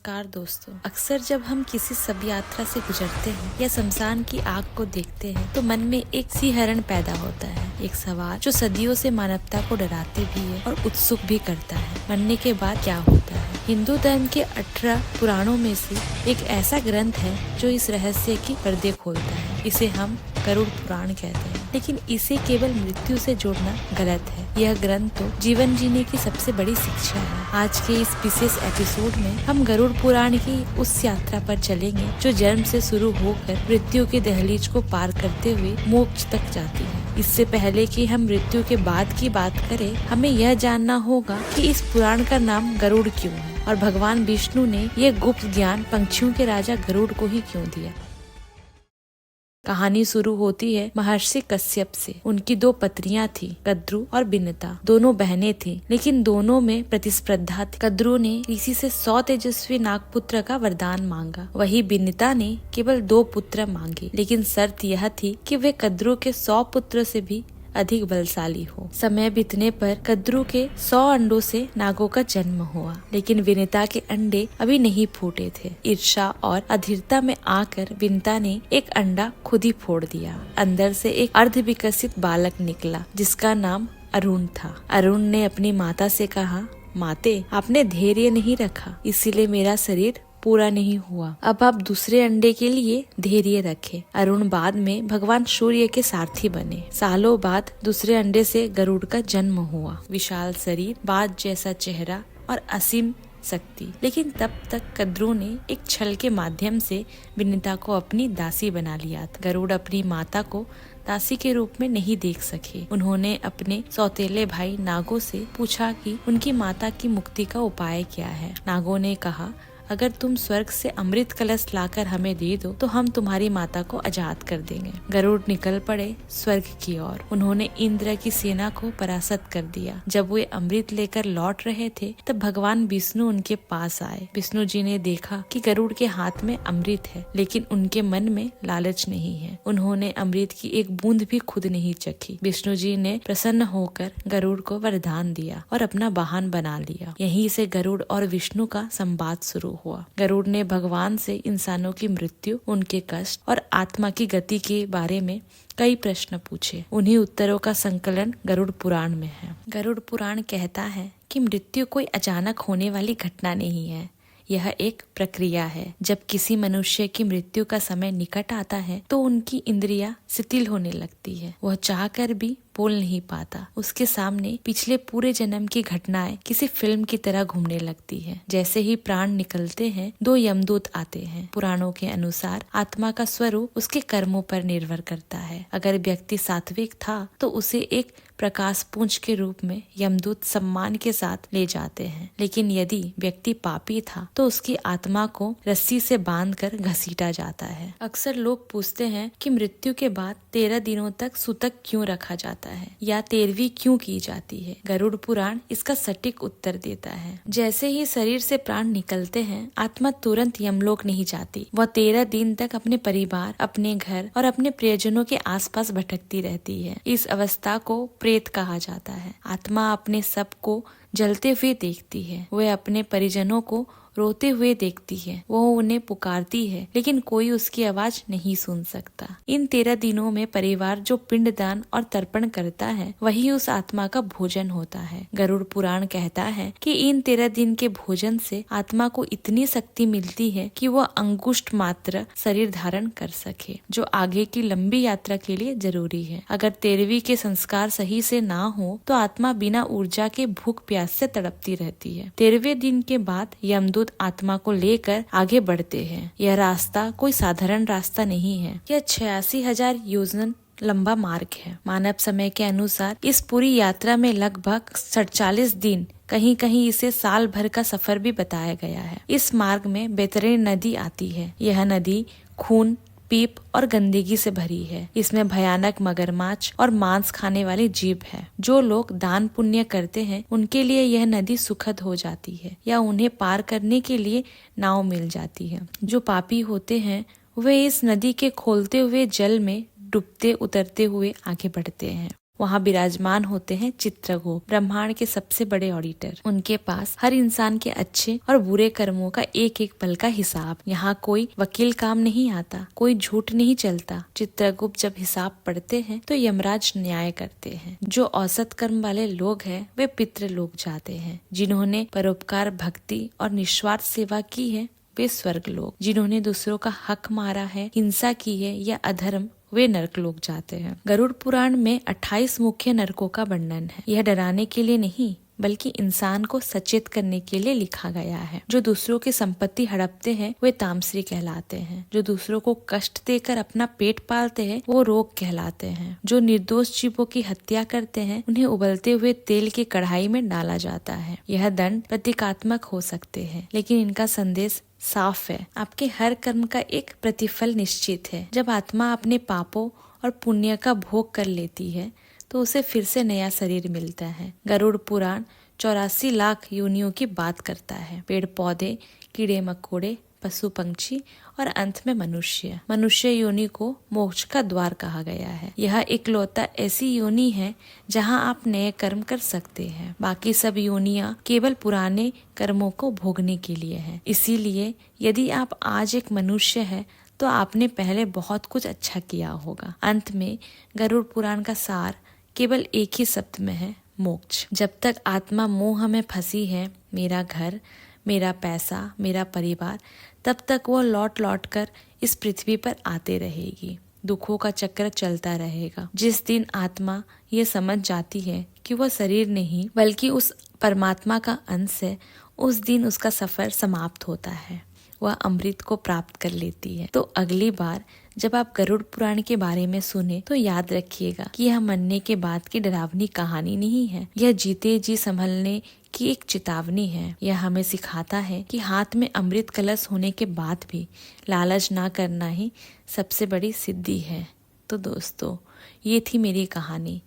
नमस्कार दोस्तों। अक्सर जब हम किसी शव यात्रा से गुजरते हैं या शमशान की आग को देखते हैं तो मन में एक सिहरण पैदा होता है, एक सवाल जो सदियों से मानवता को डराते भी है और उत्सुक भी करता है। मरने के बाद क्या होता है? हिंदू धर्म के 18 पुराणों में से एक ऐसा ग्रंथ है जो इस रहस्य की पर्दे खोलता है। इसे हम गरुड़ पुराण कहते हैं, लेकिन इसे केवल मृत्यु से जोड़ना गलत है। यह ग्रंथ तो जीवन जीने की सबसे बड़ी शिक्षा है। आज के इस विशेष एपिसोड में हम गरुड़ पुराण की उस यात्रा पर चलेंगे जो जन्म से शुरू होकर मृत्यु के दहलीज को पार करते हुए मोक्ष तक जाती है। इससे पहले कि हम मृत्यु के बाद की बात करें, हमें यह जानना होगा कि इस पुराण का नाम गरुड़ क्यों है और भगवान विष्णु ने यह गुप्त ज्ञान पंछियों के राजा गरुड़ को ही क्यों दिया। कहानी शुरू होती है महर्षि कश्यप से। उनकी 2 पत्नियां थी, कद्रु और बिन्नता। दोनों बहनें थीं, लेकिन दोनों में प्रतिस्पर्धा थी। कद्रु ने ऋषि से 100 तेजस्वी नागपुत्र का वरदान मांगा, वही बिन्नता ने केवल 2 पुत्र मांगे, लेकिन शर्त यह थी कि वे कद्रु के 100 पुत्र से भी अधिक बलशाली हो। समय बीतने पर कद्रु के 100 अंडों से नागों का जन्म हुआ, लेकिन विनिता के अंडे अभी नहीं फूटे थे। ईर्ष्या और अधीरता में आकर विनिता ने एक अंडा खुद ही फोड़ दिया। अंदर से एक अर्ध विकसित बालक निकला जिसका नाम अरुण था। अरुण ने अपनी माता से कहा, माते, आपने धैर्य नहीं रखा, इसीलिए मेरा शरीर पूरा नहीं हुआ। अब आप दूसरे अंडे के लिए धैर्य रखें। अरुण बाद में भगवान सूर्य के सारथी बने। सालों बाद दूसरे अंडे से गरुड़ का जन्म हुआ। विशाल शरीर, बाज जैसा चेहरा और असीम शक्ति। लेकिन तब तक कद्रु ने एक छल के माध्यम से विनिता को अपनी दासी बना लिया था। गरुड़ अपनी माता को दासी के रूप में नहीं देख सके। उन्होंने अपने सौतेले भाई नागों से पूछा कि उनकी माता की मुक्ति का उपाय क्या है। नागों ने कहा, अगर तुम स्वर्ग से अमृत कलश लाकर हमें दे दो तो हम तुम्हारी माता को आजाद कर देंगे। गरुड़ निकल पड़े स्वर्ग की ओर। उन्होंने इंद्र की सेना को परास्त कर दिया। जब वे अमृत लेकर लौट रहे थे तब भगवान विष्णु उनके पास आए। विष्णु जी ने देखा कि गरुड़ के हाथ में अमृत है, लेकिन उनके मन में लालच नहीं है। उन्होंने अमृत की एक बूंद भी खुद नहीं चखी। विष्णु जी ने प्रसन्न होकर गरुड़ को वरदान दिया और अपना वाहन बना लिया। यहीं से गरुड़ और विष्णु का संवाद शुरू हुआ। गरुड़ ने भगवान से इंसानों की मृत्यु, उनके कष्ट और आत्मा की गति के बारे में कई प्रश्न पूछे। उन्हीं उत्तरों का संकलन गरुड़ पुराण में है। गरुड़ पुराण कहता है कि मृत्यु कोई अचानक होने वाली घटना नहीं है, यह एक प्रक्रिया है। जब किसी मनुष्य की मृत्यु का समय निकट आता है तो उनकी इंद्रियां शिथिल होने लगती है। वह चाहकर भी बोल नहीं पाता। उसके सामने पिछले पूरे जन्म की घटनाएं किसी फिल्म की तरह घूमने लगती है। जैसे ही प्राण निकलते हैं 2 यमदूत आते हैं। पुराणों के अनुसार आत्मा का स्वरूप उसके कर्मों पर निर्भर करता है। अगर व्यक्ति सात्विक था तो उसे एक प्रकाश पुंज के रूप में यमदूत सम्मान के साथ ले जाते हैं, लेकिन यदि व्यक्ति पापी था तो उसकी आत्मा को रस्सी से बांधकर घसीटा जाता है। अक्सर लोग पूछते हैं कि मृत्यु के बाद 13 दिनों तक सूतक क्यों रखा जाता है या 13वीं क्यों की जाती है। गरुड़ पुराण इसका सटीक उत्तर देता है। जैसे ही शरीर से प्राण निकलते हैं, आत्मा तुरंत यमलोक नहीं जाती। वह 13 दिन तक अपने परिवार, अपने घर और अपने प्रियजनों के आसपास भटकती रहती है। इस अवस्था को प्रेत कहा जाता है। आत्मा अपने सब को जलते हुए देखती है। वह अपने परिजनों को रोते हुए देखती है। वो उन्हें पुकारती है, लेकिन कोई उसकी आवाज नहीं सुन सकता। इन 13 दिनों में परिवार जो पिंडदान और तर्पण करता है वही उस आत्मा का भोजन होता है। गरुड़ पुराण कहता है कि इन 13 दिन के भोजन से आत्मा को इतनी शक्ति मिलती है कि वह अंगुष्ठ मात्र शरीर धारण कर सके, जो आगे की लंबी यात्रा के लिए जरूरी है। अगर 13वीं के संस्कार सही से ना हो तो आत्मा बिना ऊर्जा के भूख प्यास से तड़पती रहती है। 13वें दिन के बाद यमदूत आत्मा को लेकर आगे बढ़ते हैं। यह रास्ता कोई साधारण रास्ता नहीं है। यह 86,000 योजन लंबा मार्ग है। मानव समय के अनुसार इस पूरी यात्रा में लगभग 47 दिन, कहीं कहीं इसे साल भर का सफर भी बताया गया है। इस मार्ग में बैतरणी नदी आती है। यह नदी खून, पीप और गंदगी से भरी है। इसमें भयानक मगरमच्छ और मांस खाने वाली जीव है। जो लोग दान पुण्य करते हैं उनके लिए यह नदी सुखद हो जाती है या उन्हें पार करने के लिए नाव मिल जाती है। जो पापी होते हैं वे इस नदी के खोलते हुए जल में डूबते उतरते हुए आगे बढ़ते हैं। वहाँ विराजमान होते हैं चित्रगुप्त, ब्रह्मांड के सबसे बड़े ऑडिटर। उनके पास हर इंसान के अच्छे और बुरे कर्मों का एक एक पल का हिसाब। यहाँ कोई वकील काम नहीं आता, कोई झूठ नहीं चलता। चित्रगुप्त जब हिसाब पढ़ते हैं तो यमराज न्याय करते हैं। जो औसत कर्म वाले लोग हैं वे पितृलोक जाते हैं। जिन्होंने परोपकार, भक्ति और निस्वार्थ सेवा की है वे स्वर्ग लोक। जिन्होंने दूसरों का हक मारा है, हिंसा की है या अधर्म, वे नरक लोक जाते हैं। गरुड़ पुराण में 28 मुख्य नरकों का वर्णन है। यह डराने के लिए नहीं बल्कि इंसान को सचेत करने के लिए लिखा गया है। जो दूसरों की संपत्ति हड़पते हैं वे तामसी कहलाते हैं। जो दूसरों को कष्ट देकर अपना पेट पालते हैं वो रोग कहलाते हैं। जो निर्दोष जीवों की हत्या करते हैं उन्हें उबलते हुए तेल की कढ़ाई में डाला जाता है। यह दंड प्रतीकात्मक हो सकते हैं लेकिन इनका संदेश साफ है। आपके हर कर्म का एक प्रतिफल निश्चित है। जब आत्मा अपने पापों और पुण्य का भोग कर लेती है तो उसे फिर से नया शरीर मिलता है। गरुड़ पुराण 84 लाख योनियों की बात करता है। पेड़ पौधे, कीड़े मकोड़े, पशु पंक्षी और अंत में मनुष्य योनि को मोक्ष का द्वार कहा गया है। यह इकलौता ऐसी योनि है जहां आप नए कर्म कर सकते हैं। बाकी सब योनियां केवल पुराने कर्मों को भोगने के लिए है। इसीलिए यदि आप आज एक मनुष्य है तो आपने पहले बहुत कुछ अच्छा किया होगा। अंत में गरुड़ पुराण का सार केवल एक ही शब्द में है, मोक्ष। जब तक आत्मा मोह में फंसी है, मेरा घर, मेरा पैसा, मेरा परिवार, तब तक वो लौट लौट कर इस पृथ्वी पर आते रहेगी। दुखों का चक्र चलता रहेगा। जिस दिन आत्मा ये समझ जाती है कि वह शरीर नहीं बल्कि उस परमात्मा का अंश है, उस दिन उसका सफर समाप्त होता है। वह अमृत को प्राप्त कर लेती है। तो अगली बार जब आप गरुड़ पुराण के बारे में सुने तो याद रखिएगा कि यह मरने के बाद की डरावनी कहानी नहीं है। यह जीते जी संभलने की एक चेतावनी है। यह हमें सिखाता है कि हाथ में अमृत कलश होने के बाद भी लालच ना करना ही सबसे बड़ी सिद्धि है। तो दोस्तों, ये थी मेरी कहानी।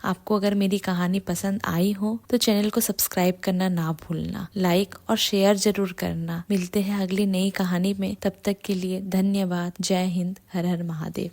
आपको अगर मेरी कहानी पसंद आई हो तो चैनल को सब्सक्राइब करना ना भूलना, लाइक और शेयर जरूर करना। मिलते हैं अगली नई कहानी में। तब तक के लिए धन्यवाद। जय हिंद। हर हर महादेव।